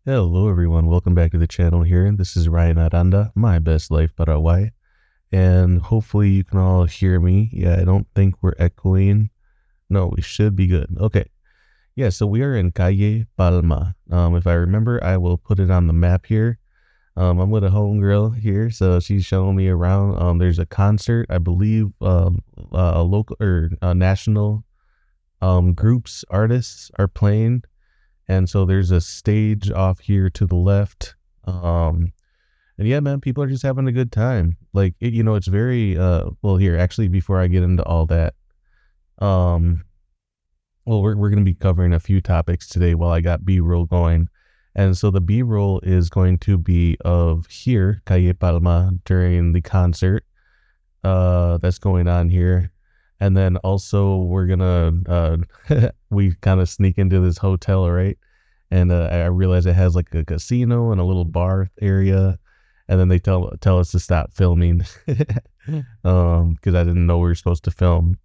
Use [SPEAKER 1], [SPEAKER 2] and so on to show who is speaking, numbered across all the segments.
[SPEAKER 1] Hello everyone, welcome back to the channel here. This is Ryan Aranda, my best life Paraguay. And hopefully you can all hear me. Yeah, I don't think we're echoing. No, we should be good. Okay. Yeah, so we are in Calle Palma. If I remember, I will put it on the map here. I'm with a homegirl here, so she's showing me around. There's a concert, I believe, a local or national groups, artists are playing. And so there's a stage off here to the left. And yeah, man, people are just having a good time. Like, it's very, well, here, actually, before I get into all that, um, well, we're going to be covering a few topics today while I got B-roll going. And so the B-roll is going to be of here, Calle Palma, during the concert that's going on here. And then also we're gonna we kind of sneak into this hotel, right? And I realize it has like a casino and a little bar area, and then they tell us to stop filming because I didn't know we were supposed to film.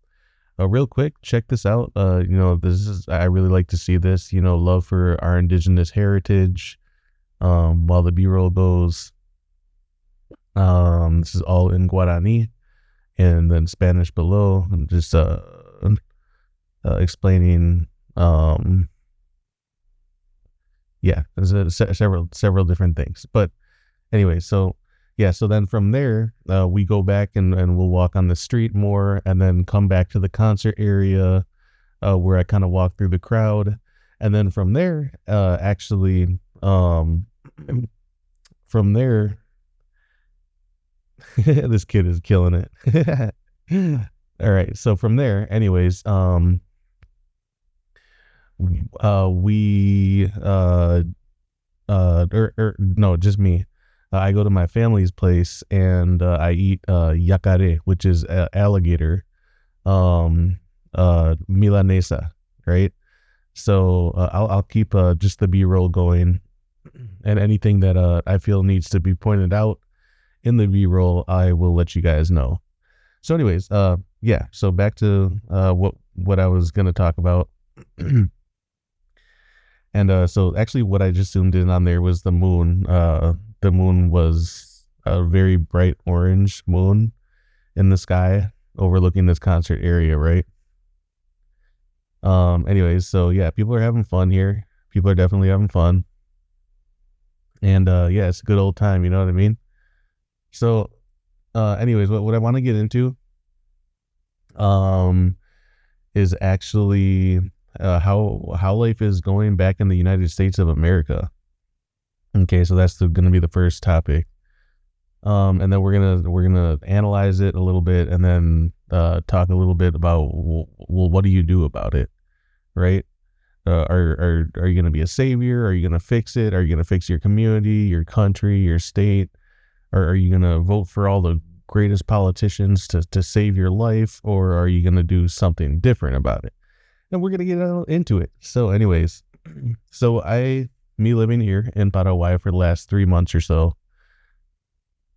[SPEAKER 1] Real quick, check this out. This is, I really like to see this. Love for our indigenous heritage. While the B-roll goes, this is all in Guarani. And then Spanish below, and just explaining, yeah, there's several different things. But anyway, so yeah, so then from there, we go back and we'll walk on the street more, and then come back to the concert area, where I kind of walk through the crowd, and then from there, from there. This kid is killing it. All right, so from there, anyways, no, just me. I go to my family's place and I eat yacare, which is alligator, milanesa, right? So I'll keep just the B-roll going, and anything that I feel needs to be pointed out in the B-roll, I will let you guys know. So anyways, yeah, so back to what I was going to talk about. And so actually what I just zoomed in on there was the moon. The moon was a very bright orange moon in the sky overlooking this concert area, right? Anyways, so yeah, people are having fun here. People are definitely having fun. And yeah, it's a good old time, you know what I mean? So, anyways, what I want to get into, is actually, how life is going back in the United States of America. Okay, so that's going to be the first topic. And then we're gonna analyze it a little bit, and then talk a little bit about, well, what do you do about it, right? Are you gonna be a savior? Are you gonna fix it? Are you gonna fix your community, your country, your state? Or are you going to vote for all the greatest politicians to save your life? Or are you going to do something different about it? And we're going to get into it. So anyways, so me living here in Paraguay for the last 3 months or so,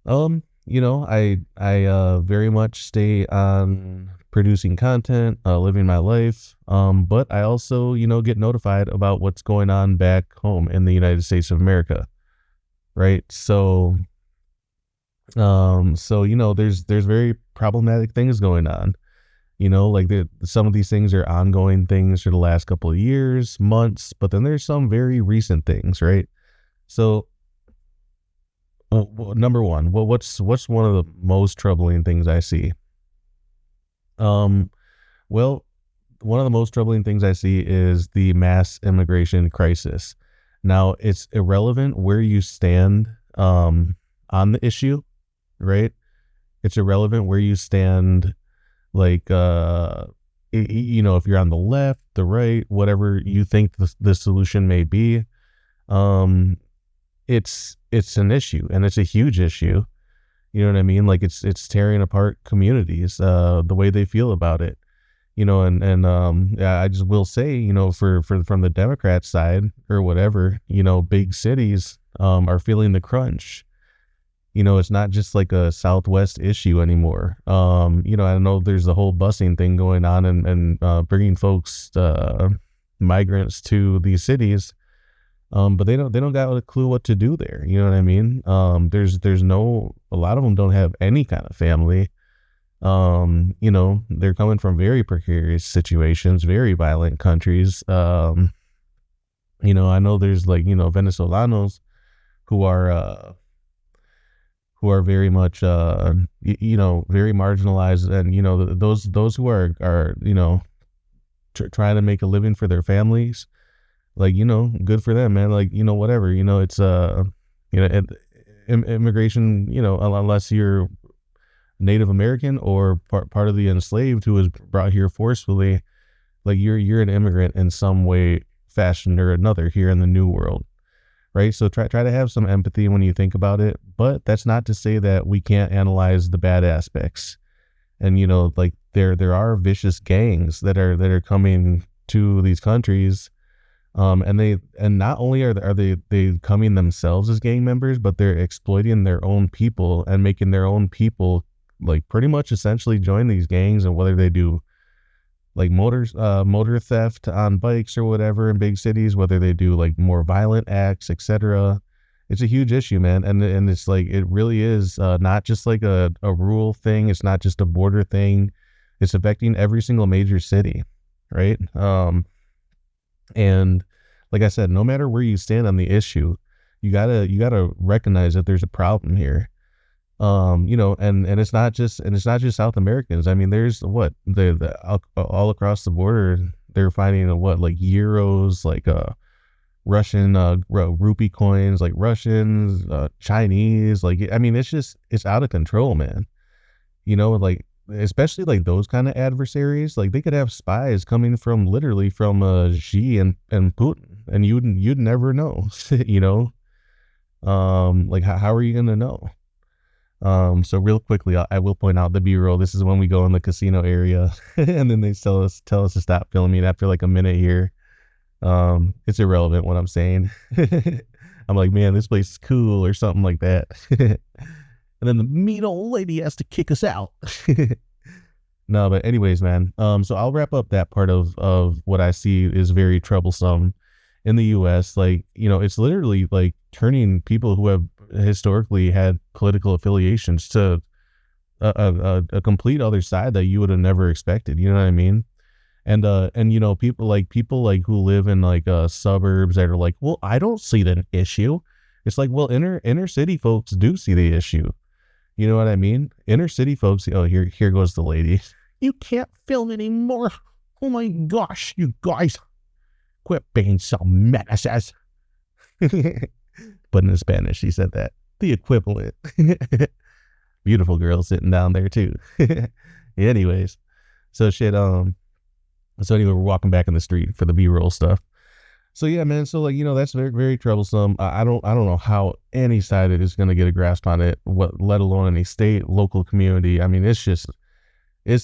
[SPEAKER 1] I very much stay on producing content, living my life. But I also, get notified about what's going on back home in the United States of America. Right. So there's very problematic things going on, like some of these things are ongoing things for the last couple of years, months, but then there's some very recent things, right? So number one, what's one of the most troubling things I see? Well, one of the most troubling things I see is the mass immigration crisis. Now, it's irrelevant where you stand on the issue, right? It's irrelevant where you stand, like, if you're on the left, the right, whatever you think the solution may be. It's an issue, and it's a huge issue. You know what I mean? Like, it's tearing apart communities, the way they feel about it, and yeah, I just will say, from the Democrat side or whatever, big cities, are feeling the crunch. It's not just like a Southwest issue anymore. I know there's the whole busing thing going on, and bringing folks, migrants to these cities. But they don't got a clue what to do there. You know what I mean? There's no, a lot of them don't have any kind of family. They're coming from very precarious situations, very violent countries. I know there's like, Venezolanos who are very much very marginalized, and those who are trying to make a living for their families, like, good for them, man. Like, whatever, it's immigration, unless you're Native American or part of the enslaved who was brought here forcefully, like you're an immigrant in some way, fashion or another here in the new world, right? So try to have some empathy when you think about it, but that's not to say that we can't analyze the bad aspects. And like there are vicious gangs that are coming to these countries, and not only are they coming themselves as gang members, but they're exploiting their own people and making their own people like pretty much essentially join these gangs. And whether they do like motor theft on bikes or whatever in big cities, whether they do like more violent acts, etc., it's a huge issue, man. And it's like, it really is not just like a rural thing. It's not just a border thing. It's affecting every single major city, right? And like I said, no matter where you stand on the issue, you gotta recognize that there's a problem here. And it's not just South Americans. I mean, there's what the all across the border, they're finding what, like euros, like Russian rupee coins, like Russians, Chinese, like, I mean, it's out of control, man. Like, especially like those kind of adversaries, like they could have spies coming from literally from Xi and Putin, and you'd never know. Like how are you gonna know? So real quickly, I will point out the B-roll. This is when we go in the casino area, and then they tell us to stop filming after like a minute here. It's irrelevant what I'm saying. I'm like, man, this place is cool or something like that. And then the mean old lady has to kick us out. No, but anyways, man. So I'll wrap up that part of what I see is very troublesome in the U.S. Like, it's literally like turning people who have historically had political affiliations to a complete other side that you would have never expected. You know what I mean? And people like who live in like suburbs that are like, well, I don't see the issue. It's like, well, inner city folks do see the issue. You know what I mean? Inner city folks. Oh, here goes the lady. You can't film anymore. Oh my gosh, you guys, quit being so menaces. But in Spanish, she said that. The equivalent. Beautiful girl sitting down there too. Anyways, so anyway, we're walking back in the street for the B-roll stuff. So yeah, man. So like, that's very, very troublesome. I don't know how any side is going to get a grasp on it, let alone any state, local community. I mean, it's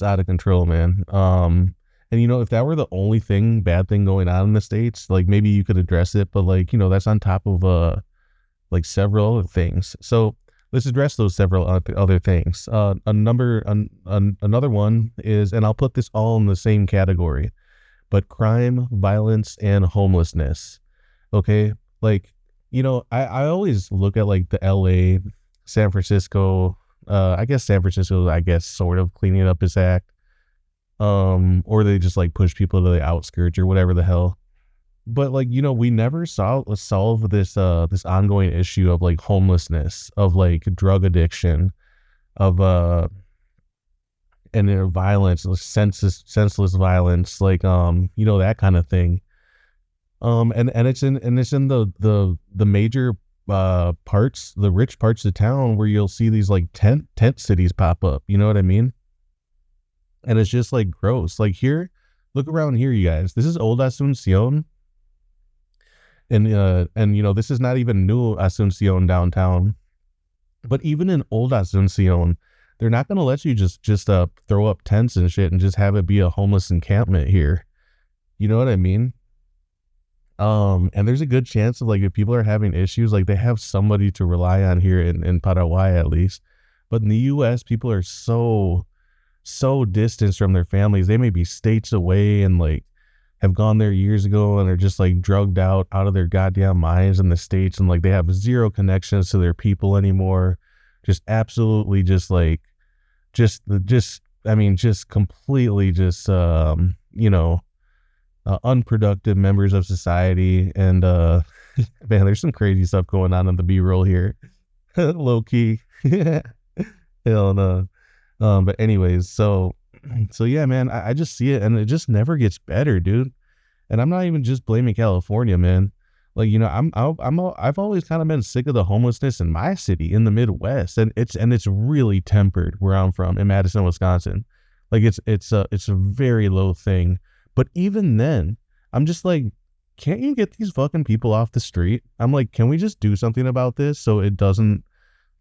[SPEAKER 1] out of control, man. And if that were the only bad thing going on in the States, like maybe you could address it, but like, that's on top of like several other things. So let's address those several other things. Another one is, and I'll put this all in the same category, but crime, violence, and homelessness. Okay. Like, I always look at like the LA, San Francisco, I guess San Francisco, sort of cleaning up its act. Or they just like push people to the outskirts or whatever the hell. But like, we never solve this ongoing issue of like homelessness, of like drug addiction, of violence, senseless violence, like that kind of thing. And it's in the major parts, the rich parts of town, where you'll see these like tent cities pop up. You know what I mean? And it's just like gross. Like here, look around here, you guys. This is old Asunción. And this is not even new Asunción downtown, but even in old Asunción, they're not going to let you just throw up tents and shit and just have it be a homeless encampment here. You know what I mean? And there's a good chance of like, if people are having issues, like they have somebody to rely on here in Paraguay at least. But in the US, people are so distanced from their families. They may be states away and like have gone there years ago and are just like drugged out of their goddamn minds in the States, and like they have zero connections to their people anymore. Just absolutely just like just I mean just completely just unproductive members of society. And man, there's some crazy stuff going on in the B-roll here. Low key. Hell no. But anyways, so yeah, man, I just see it and it just never gets better, dude. And I'm not even just blaming California, man. Like, I've always kind of been sick of the homelessness in my city in the Midwest, and it's really tempered where I'm from in Madison, Wisconsin. Like it's a very low thing. But even then, I'm just like, can't you get these fucking people off the street? I'm like, can we just do something about this so it doesn't,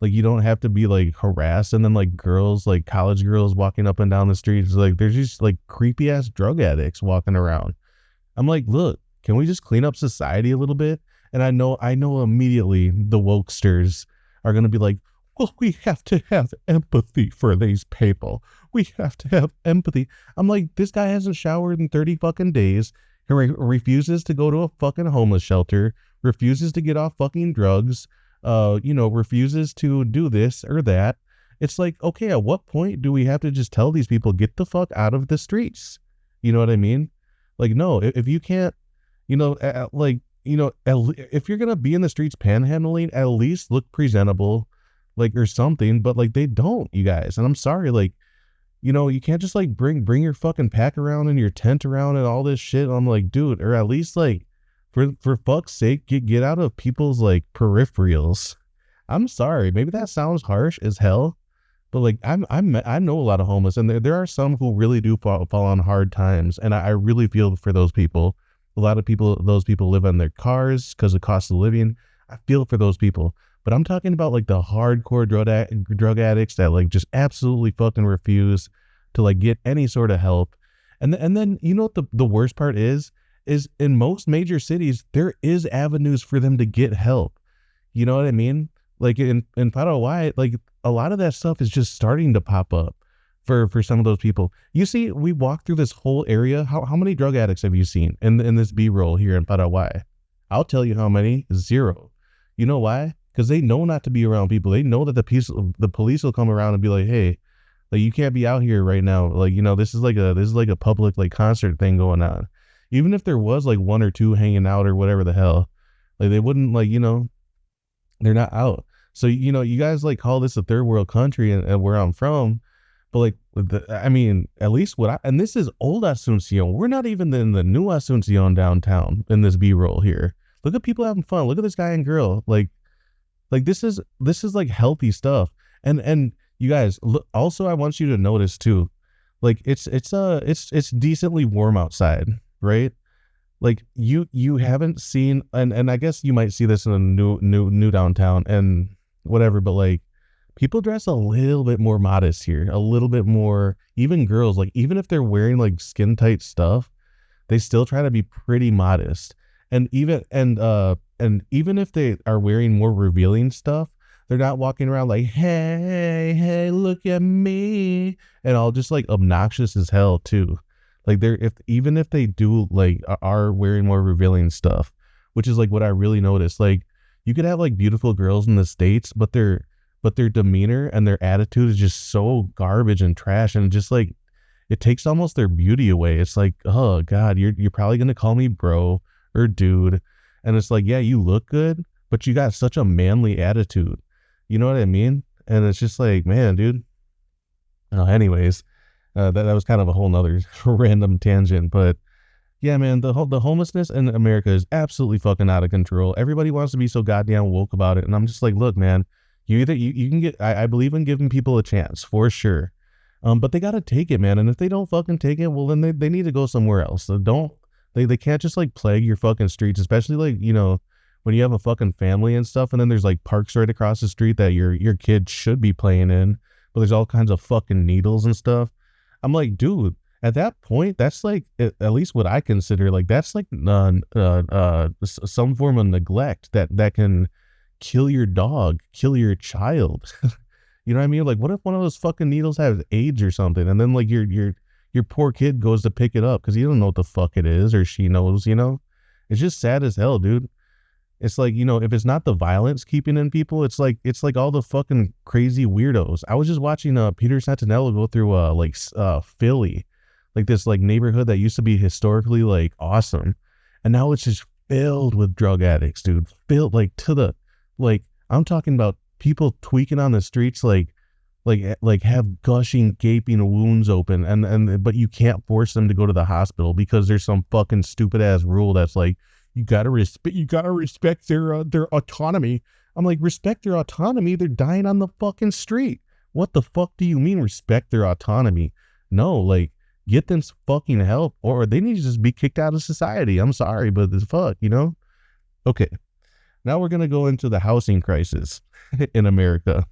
[SPEAKER 1] like, you don't have to be like harassed, and then like girls, like college girls walking up and down the streets, like there's just like creepy ass drug addicts walking around. I'm like, look, can we just clean up society a little bit? And I know immediately the wokesters are going to be like, well, we have to have empathy for these people. We have to have empathy. I'm like, this guy hasn't showered in 30 fucking days. He refuses to go to a fucking homeless shelter, refuses to get off fucking drugs, refuses to do this or that. It's like, okay, at what point do we have to just tell these people, get the fuck out of the streets? You know what I mean? Like, no, if you can't, if you're going to be in the streets panhandling, at least look presentable, like, or something. But like, they don't, you guys. And I'm sorry, like, you can't just like bring your fucking pack around and your tent around and all this shit. I'm like, dude, or at least like, for fuck's sake, get out of people's like peripherals. I'm sorry, maybe that sounds harsh as hell, but like I know a lot of homeless, and there are some who really do fall on hard times, and I really feel for those people. A lot of those people live on their cars because of cost of living. I feel for those people, but I'm talking about like the hardcore drug addicts that like just absolutely fucking refuse to like get any sort of help. And then what the worst part is in most major cities there is avenues for them to get help. You know what I mean? Like in Paraguay, like a lot of that stuff is just starting to pop up for some of those people. You see, we walked through this whole area. How many drug addicts have you seen in this B-roll here in Paraguay? I'll tell you how many. Zero. You know why? Because they know not to be around people. They know that the police will come around and be like, hey, like, you can't be out here right now. Like, this is like a public like concert thing going on. Even if there was like one or two hanging out or whatever the hell, like they wouldn't, like, they're not out. So, you guys like call this a third world country and where I'm from, but like, I mean, at least and this is old Asunción. We're not even in the new Asunción downtown in this B-roll here. Look at people having fun. Look at this guy and girl. Like this is like healthy stuff. And you guys, look, also, I want you to notice too, like it's decently warm outside, right? Like you haven't seen, and I guess you might see this in a new downtown and whatever, but like people dress a little bit more modest here, a little bit more. Even girls, like, even if they're wearing like skin tight stuff, they still try to be pretty modest. And even if they are wearing more revealing stuff, they're not walking around like, hey, look at me, and all just like obnoxious as hell too. Like even if they do like are wearing more revealing stuff, which is like what I really noticed. Like, you could have like beautiful girls in the States, but their demeanor and their attitude is just so garbage and trash, and just like it takes almost their beauty away. It's like, oh God, you're probably gonna call me bro or dude, and it's like, yeah, you look good, but you got such a manly attitude. You know what I mean? And it's just like, man, dude. Anyways, that was kind of a whole nother random tangent, but yeah, man, the homelessness in America is absolutely fucking out of control. Everybody wants to be so goddamn woke about it, and I'm just like, look, man, you can get. I believe in giving people a chance for sure, but they gotta take it, man. And if they don't fucking take it, well, then they need to go somewhere else. So they can't just like plague your fucking streets, especially like, when you have a fucking family and stuff, and then there's like parks right across the street that your kid should be playing in, but there's all kinds of fucking needles and stuff. I'm like, dude, at that point, that's like, at least what I consider, like, that's like some form of neglect that can kill your dog, kill your child. You know what I mean? Like, what if one of those fucking needles has AIDS or something, and then like your your poor kid goes to pick it up because he don't know what the fuck it is, or she knows, it's just sad as hell, dude. It's like, if it's not the violence keeping in people, it's like all the fucking crazy weirdos. I was just watching Peter Santinello go through Philly, like this like neighborhood that used to be historically like awesome, and now it's just filled with drug addicts, dude. Filled like to the like I'm talking about people tweaking on the streets, like have gushing, gaping wounds open, and but you can't force them to go to the hospital because there's some fucking stupid ass rule that's like, you gotta respect their autonomy. I'm like, respect their autonomy? They're dying on the fucking street. What the fuck do you mean respect their autonomy? No, like, get them fucking help, or they need to just be kicked out of society. I'm sorry, but it's fuck, Okay, now we're gonna go into the housing crisis in America.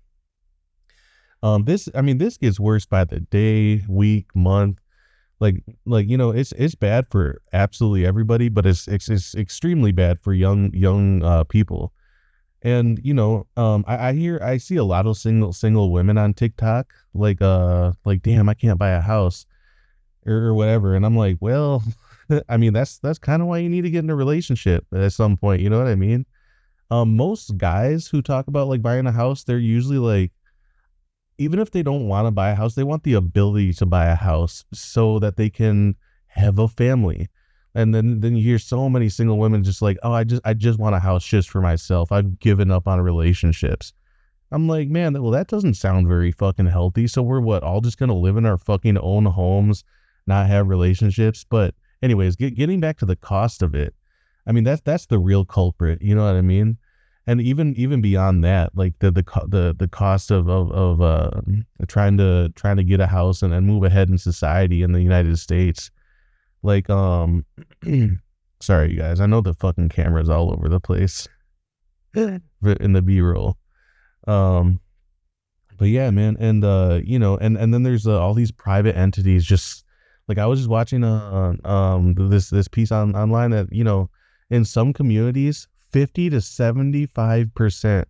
[SPEAKER 1] This gets worse by the day, week, month. It's bad for absolutely everybody, but it's extremely bad for young people. And I see a lot of single women on TikTok, like damn, I can't buy a house or whatever, and I'm like, well, that's kind of why you need to get in a relationship at some point, you know what I mean? Most guys who talk about like buying a house, they're usually like, even if they don't want to buy a house, they want the ability to buy a house so that they can have a family. And then you hear so many single women just like, oh, I just want a house just for myself. I've given up on relationships. I'm like, man, well, that doesn't sound very fucking healthy. So we're all just going to live in our fucking own homes, not have relationships. But anyways, getting back to the cost of it. That's the real culprit. You know what I mean? And even beyond that, like the cost of trying to get a house and move ahead in society in the United States, like sorry you guys, I know the fucking camera's all over the place in the B-roll, but yeah, man, and and then there's all these private entities. Just like I was just watching this piece online that in some communities, 50 to 75%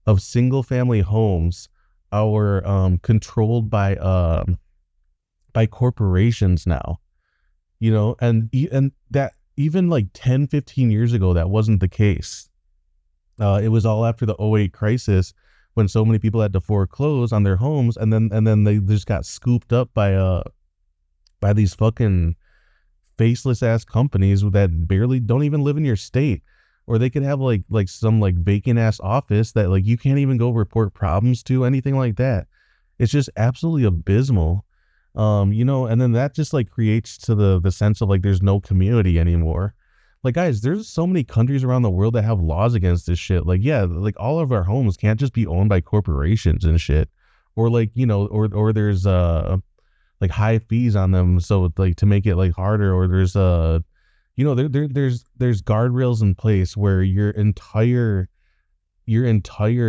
[SPEAKER 1] of single family homes are controlled by corporations now, and that even like 10-15 years ago, that wasn't the case. It was all after the '08 crisis when so many people had to foreclose on their homes, and then they just got scooped up by these fucking faceless ass companies that barely don't even live in your state. Or they could have like some like vacant ass office that like you can't even go report problems to, anything like that. It's just absolutely abysmal. And then that just like creates to the sense of like there's no community anymore. Like, guys, there's so many countries around the world that have laws against this shit. Like, yeah, like all of our homes can't just be owned by corporations and shit. Or like, or there's like high fees on them, so like to make it like harder, or there's there's guardrails in place where your entire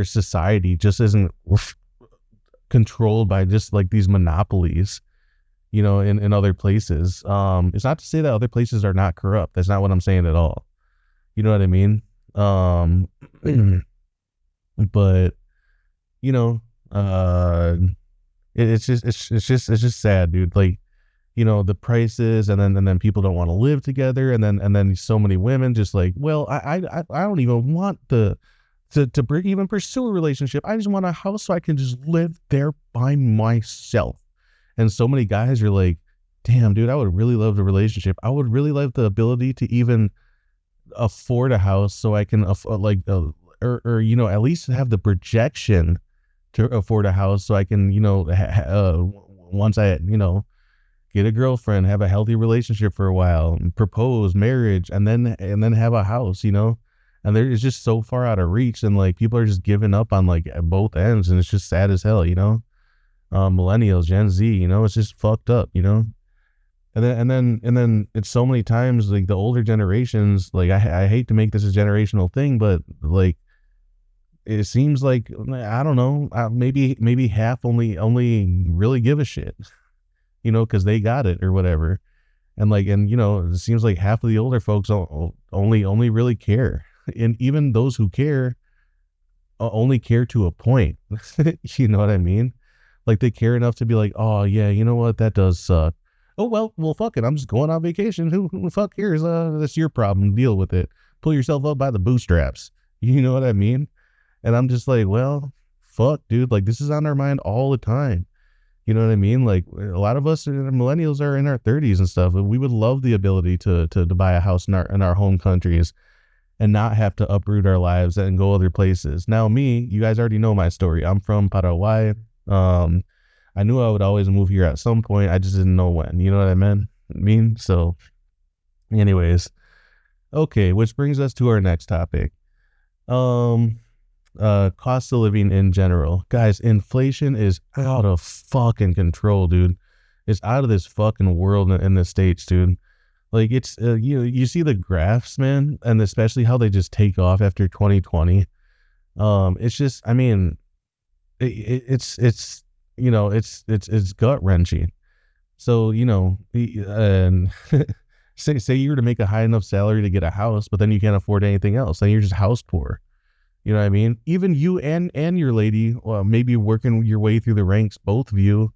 [SPEAKER 1] society just isn't controlled by just like these monopolies, in other places. It's not to say that other places are not corrupt. That's not what I'm saying at all. You know what I mean? But it's just sad, dude. Like, the prices, and then people don't want to live together, and then so many women just like, well, I don't even want to even pursue a relationship. I just want a house so I can just live there by myself. And so many guys are like, damn, dude, I would really love the relationship. I would really love the ability to even afford a house so I can or at least have the projection to afford a house so I can once I get a girlfriend, have a healthy relationship for a while, propose, marriage, and then have a house, and it's just so far out of reach, and like people are just giving up on like both ends, and it's just sad as hell, millennials, Gen Z, it's just fucked up, and then it's so many times like the older generations, like I hate to make this a generational thing, but like it seems like, I don't know, maybe half only really give a shit, because they got it or whatever. And it seems like half of the older folks only really care. And even those who care only care to a point. You know what I mean? Like they care enough to be like, oh yeah, you know what? That does suck. Oh well, fuck it. I'm just going on vacation. Who the fuck cares? That's your problem. Deal with it. Pull yourself up by the bootstraps. You know what I mean? And I'm just like, well, fuck, dude. Like this is on our mind all the time. You know what I mean? Like a lot of us millennials are in our 30s and stuff, and we would love the ability to buy a house in our home countries and not have to uproot our lives and go other places. Now, me, you guys already know my story. I'm from Paraguay. Um, I knew I would always move here at some point. I just didn't know when. You know what I mean? So, anyways, okay, which brings us to our next topic. Um, Cost of living in general. Guys, inflation is out of fucking control, dude. It's out of this fucking world in the States, dude. Like it's you see the graphs, man, and especially how they just take off after 2020. It's just, I mean, it's it's gut wrenching. So and say you were to make a high enough salary to get a house, but then you can't afford anything else, then you're just house poor. You know what I mean? Even you and your lady, maybe working your way through the ranks, both of you,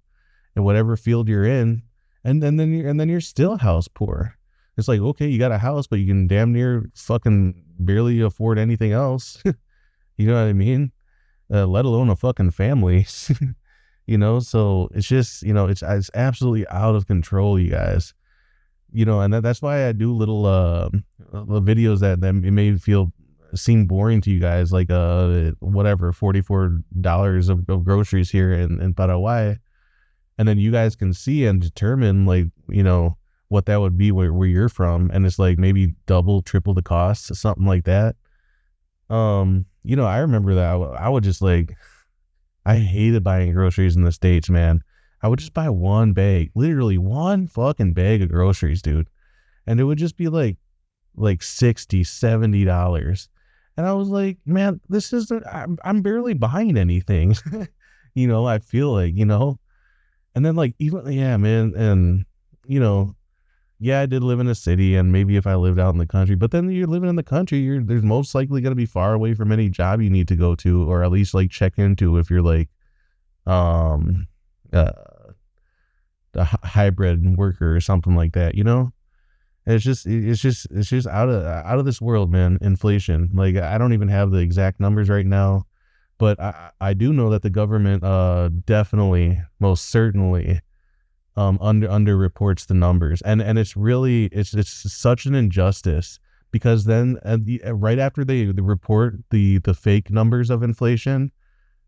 [SPEAKER 1] in whatever field you're in, and then you're still house poor. It's like, okay, you got a house, but you can damn near fucking barely afford anything else. You know what I mean? Let alone a fucking family. So it's just, it's absolutely out of control, you guys. And that's why I do little videos that may seem boring to you guys, like whatever, $44 of groceries here in Paraguay. And then you guys can see and determine, like, what that would be where you're from. And it's like maybe double, triple the cost, something like that. I remember that I would just like, I hated buying groceries in the States, man. I would just buy one bag, literally one fucking bag of groceries, dude. And it would just be like $60, $70. And I was like, man, this isn't, I'm barely buying anything. I feel like, and then like, even, yeah, man. And, yeah, I did live in a city, and maybe if I lived out in the country, but then you're living in the country, there's most likely going to be far away from any job you need to go to, or at least like check into if you're like, um, uh, a hybrid worker or something like that, it's just out of this world, man. Inflation. Like, I don't even have the exact numbers right now, but I do know that the government, definitely, most certainly, under reports the numbers, and it's really, it's such an injustice, because then right after they report the fake numbers of inflation,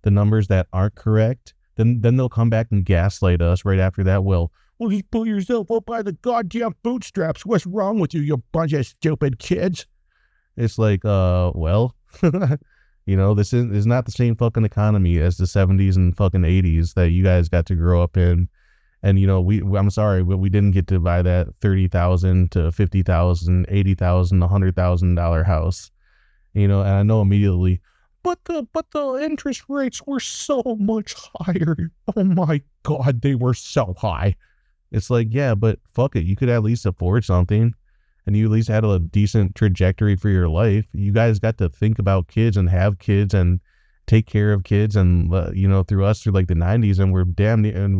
[SPEAKER 1] the numbers that aren't correct, then they'll come back and gaslight us right after that. Well, you pull yourself up by the goddamn bootstraps. What's wrong with you bunch of stupid kids? It's like, well, this is not the same fucking economy as the 70s and fucking 80s that you guys got to grow up in. And, I'm sorry, but we didn't get to buy that $30,000 to $50,000, $80,000, $100,000 house. And I know immediately, but the interest rates were so much higher. Oh my God, they were so high. It's like, yeah, but fuck it. You could at least afford something, and you at least had a decent trajectory for your life. You guys got to think about kids and have kids and take care of kids, and through us, through like the 90s, and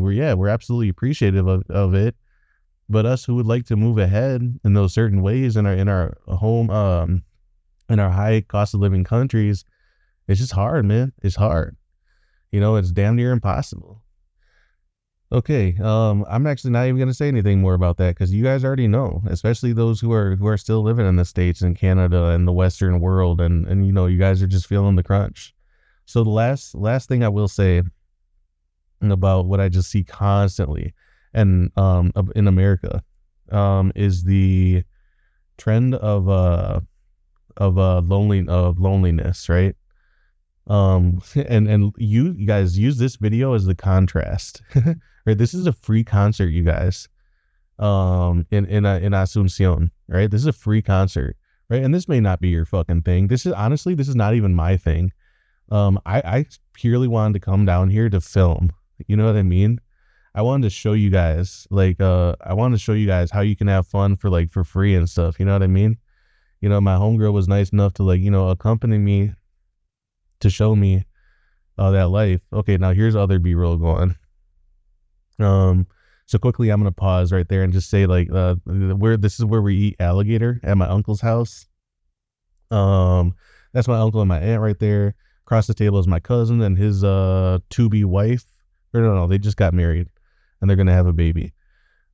[SPEAKER 1] we're absolutely appreciative of it. But us who would like to move ahead in those certain ways in our home, in our high cost of living countries, it's just hard, man. It's hard. It's damn near impossible. Okay, I'm actually not even gonna say anything more about that, because you guys already know, especially those who are still living in the States and Canada and the Western world, and you guys are just feeling the crunch. So the last thing I will say about what I just see constantly, and in America, is the trend of loneliness, right? And you guys use this video as the contrast. Right? This is a free concert, you guys. In Asunción, right? This is a free concert, right? And this may not be your fucking thing. This is not even my thing. I purely wanted to come down here to film. You know what I mean? I wanted to show you guys, like, how you can have fun for free and stuff. You know what I mean? My homegirl was nice enough to accompany me to show me that life. Okay, now here's other B-roll going. So quickly, I'm gonna pause right there and just say like, where this is where we eat alligator at my uncle's house. Um, that's my uncle and my aunt right there. Across the table is my cousin and his to be wife. Or no, they just got married, and they're gonna have a baby.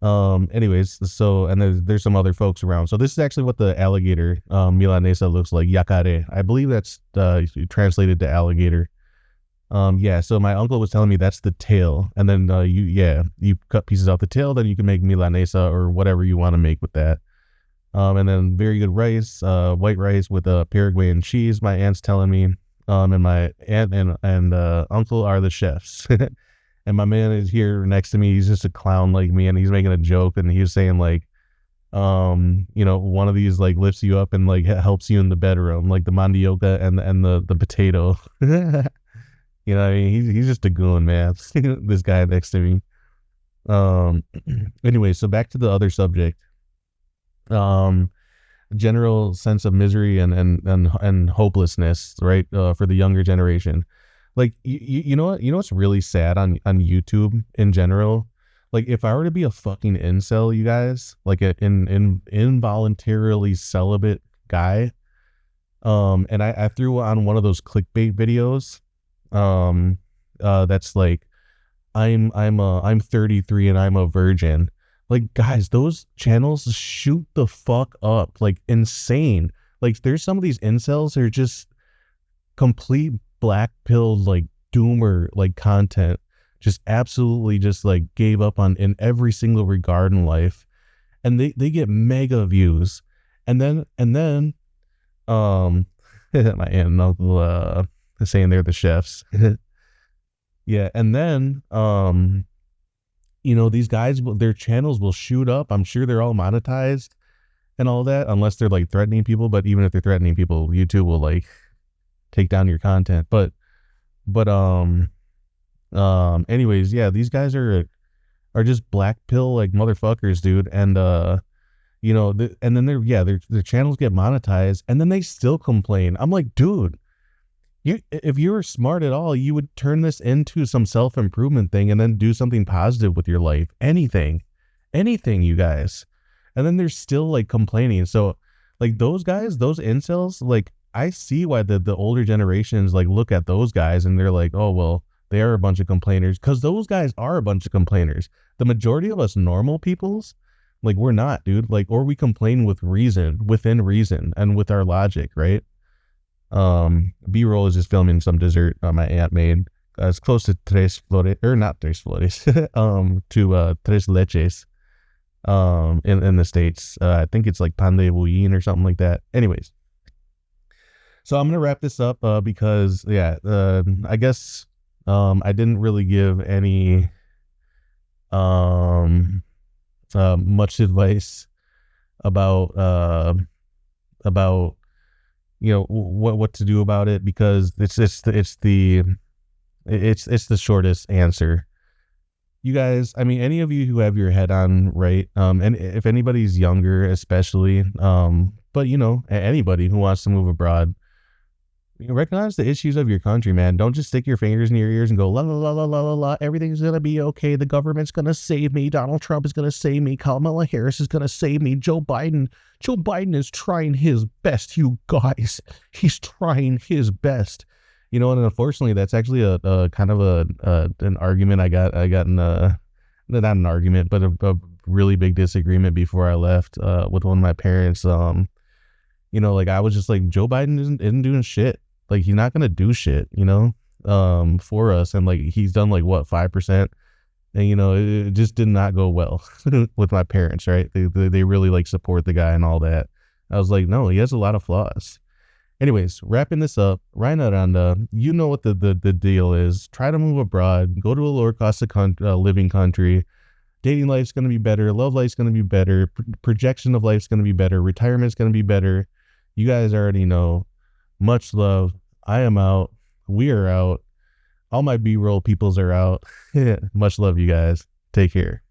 [SPEAKER 1] Anyways, so and there's some other folks around. So this is actually what the alligator milanesa looks like. Yacare. I believe that's translated to alligator. Yeah, so my uncle was telling me that's the tail, and then you cut pieces out the tail, then you can make milanesa or whatever you want to make with that. And then very good rice, white rice with a Paraguayan cheese. My aunt's telling me, and my aunt and uncle are the chefs, and my man is here next to me. He's just a clown like me, and he's making a joke, and he's saying like, one of these like lifts you up and like helps you in the bedroom, like the mandioca and the potato. I mean, he's just a goon, man. This guy next to me. Um, anyway, so back to the other subject. Um, General sense of misery and hopelessness, right? For the younger generation. Like you know what? You know what's really sad on YouTube in general? Like if I were to be a fucking incel, you guys, like an involuntarily celibate guy, and I threw on one of those clickbait videos, that's like I'm 33 and I'm a virgin. Like guys, those channels shoot the fuck up, like insane. Like there's some of these incels that are just complete black pilled like doomer like content, just absolutely just like gave up on in every single regard in life, and they get mega views, and then my aunt and uncle saying they're the chefs. Yeah, and then these guys, their channels will shoot up. I'm sure they're all monetized and all that, unless they're like threatening people. But even if they're threatening people, YouTube will like take down your content. But anyways, yeah, these guys are just black pill like motherfuckers, dude. And and then their channels get monetized, and then they still complain. I'm like, dude, if you were smart at all, you would turn this into some self-improvement thing and then do something positive with your life. Anything, you guys. And then they're still like complaining. So like those guys, those incels, like I see why the older generations like look at those guys and they're like, oh, well, they are a bunch of complainers, because those guys are a bunch of complainers. The majority of us normal peoples, like we're not, dude. Like, or we complain within reason and with our logic, right? B-roll is just filming some dessert my aunt made. It's close to tres flores, or not tres flores, to tres leches, in the States. I think it's like pan de bouillon or something like that. Anyways, so I'm gonna wrap this up because I guess I didn't really give any much advice about what to do about it, because it's the shortest answer. You guys, I mean, any of you who have your head on right, and if anybody's younger especially, but anybody who wants to move abroad, recognize the issues of your country, man. Don't just stick your fingers in your ears and go la la la la la la la. Everything's gonna be okay. The government's gonna save me. Donald Trump is gonna save me. Kamala Harris is gonna save me. Joe Biden is trying his best. You guys, he's trying his best. And unfortunately, that's actually a kind of an argument I got in not an argument, but a really big disagreement before I left with one of my parents. Like I was just like, Joe Biden isn't doing shit. Like he's not gonna do shit, for us. And like he's done like what 5%, and it just did not go well with my parents, right? They really like support the guy and all that. I was like, no, he has a lot of flaws. Anyways, wrapping this up, Ryan Aranda, you know what the deal is. Try to move abroad, go to a lower cost of living country. Dating life's going to be better. Love life's going to be better. Projection of life's going to be better. Retirement's going to be better. You guys already know. Much love. I am out. We are out. All my B-roll peoples are out. Much love, you guys. Take care.